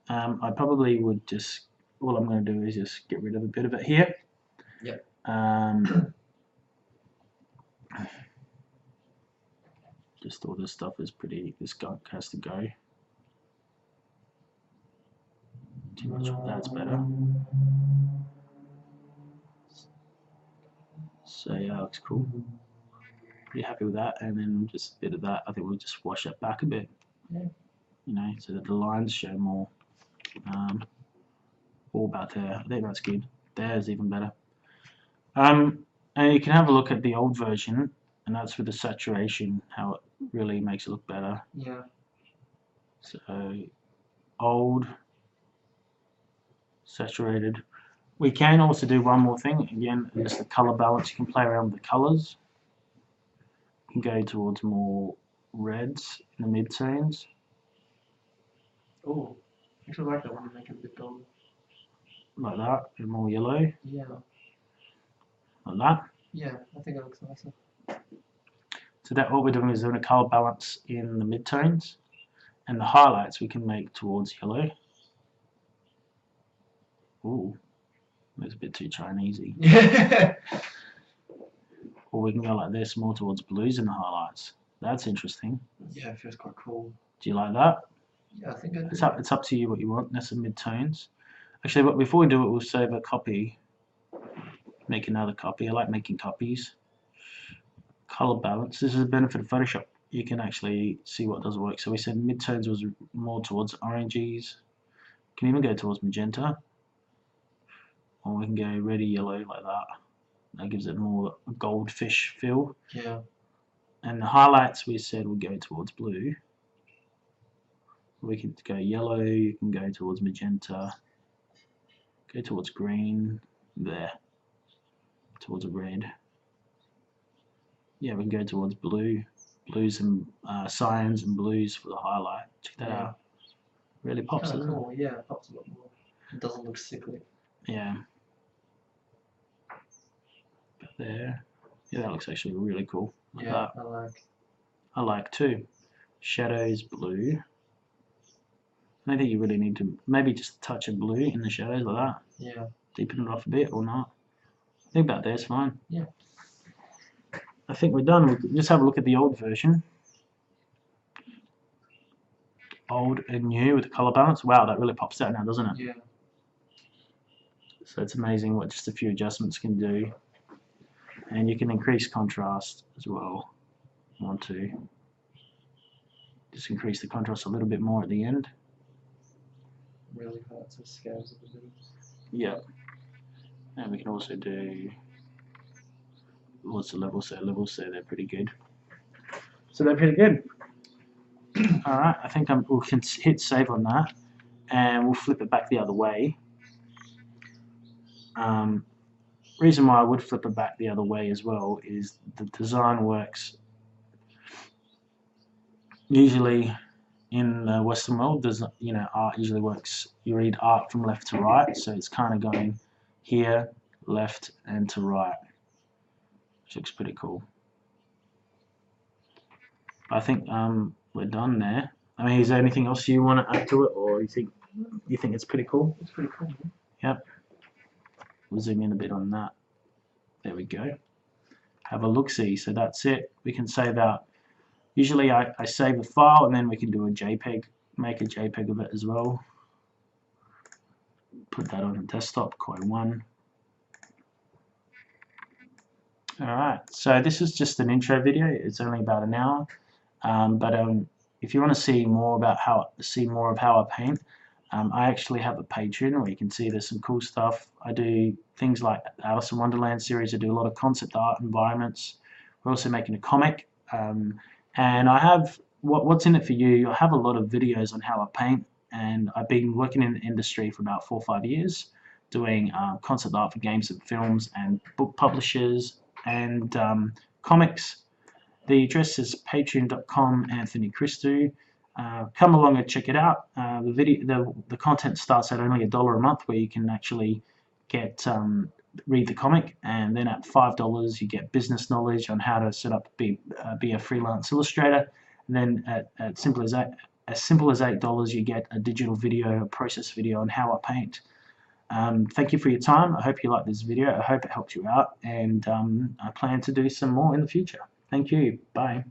I probably would just, all I'm going to do is just get rid of a bit of it here. Yep. Just all this stuff is pretty, this gunk has to go. Too much of that's better. So yeah, looks cool. Pretty happy with that, and then just a bit of that. I think we'll just wash it back a bit. Yeah. You know, so that the lines show more. All about there. I think that's good. There's even better. And you can have a look at the old version, and that's with the saturation, how it really makes it look better. Yeah. So old, saturated. We can also do one more thing. Again, just the color balance. You can play around with the colors. You can go towards more reds in the mid-tones. Oh, I actually like that one to make it a bit golden. Like that, and more yellow. Yeah. Like that. Yeah, I think it looks nicer. So that what we're doing is doing a color balance in the mid-tones, and the highlights we can make towards yellow. Ooh, that's a bit too Chinesey. Or we can go like this, more towards blues in the highlights. That's interesting. Yeah, it feels quite cool. Do you like that? Yeah, I think I do. It's up to you what you want. That's the mid-tones. Actually, but before we do it, we'll save a copy. Make another copy. I like making copies. Color balance. This is a benefit of Photoshop. You can actually see what doesn't work. So we said mid-tones was more towards oranges. Can even go towards magenta. Or we can go reddy yellow like that. That gives it more goldfish feel. Yeah. And the highlights we said would go towards blue. We can go yellow, you can go towards magenta, go towards green, there, towards a red. Yeah, we can go towards blue, blues and cyans and blues for the highlight. Check that out. Really pops, doesn't it? Cool. Yeah, it pops a lot more. It doesn't look sickly. Yeah. But there. Yeah, that looks actually really cool. Like yeah, that. I like too. Shadows blue. I think you really need to maybe just a touch of blue in the shadows like that. Yeah. Deepen it off a bit or not. I think about there's fine. Yeah. I think we're done. We can just have a look at the old version. Old and new with the color balance. Wow, that really pops out now, doesn't it? Yeah. So it's amazing what just a few adjustments can do. And you can increase contrast as well. Want to just increase the contrast a little bit more at the end. Really hard to scales a bit. Yeah. And we can also do what's the level set? Levels set, they're pretty good. So they're pretty good. Alright, I think we can hit save on that and we'll flip it back the other way. Reason why I would flip it back the other way as well is the design works usually in the Western world. There's, you know, art usually works. You read art from left to right, so it's kind of going here, left, and to right, which looks pretty cool. I think we're done there. I mean, is there anything else you want to add to it, or you think it's pretty cool? It's pretty cool. Man. Yep. We'll zoom in a bit on that. There we go. Have a look-see. So that's it. We can save out. Usually I save a file and then we can do a JPEG, make a JPEG of it as well. Put that on a desktop, Koi 1. Alright, so this is just an intro video. It's only about an hour. But if you want to see more about how I paint, I actually have a Patreon where you can see there's some cool stuff. I do things like Alice in Wonderland series. I do a lot of concept art environments. We're also making a comic. And I have, what's in it for you, I have a lot of videos on how I paint, and I've been working in the industry for about 4 or 5 years, doing concept art for games and films and book publishers and comics. The address is patreon.com Anthony Christou. Come along and check it out. The content starts at only $1 a month, where you can actually get read the comic, and then at $5 you get business knowledge on how to set up be a freelance illustrator. And then at simple as $8 you get a digital video, a process video on how I paint. Thank you for your time. I hope you liked this video. I hope it helped you out, and I plan to do some more in the future. Thank you. Bye.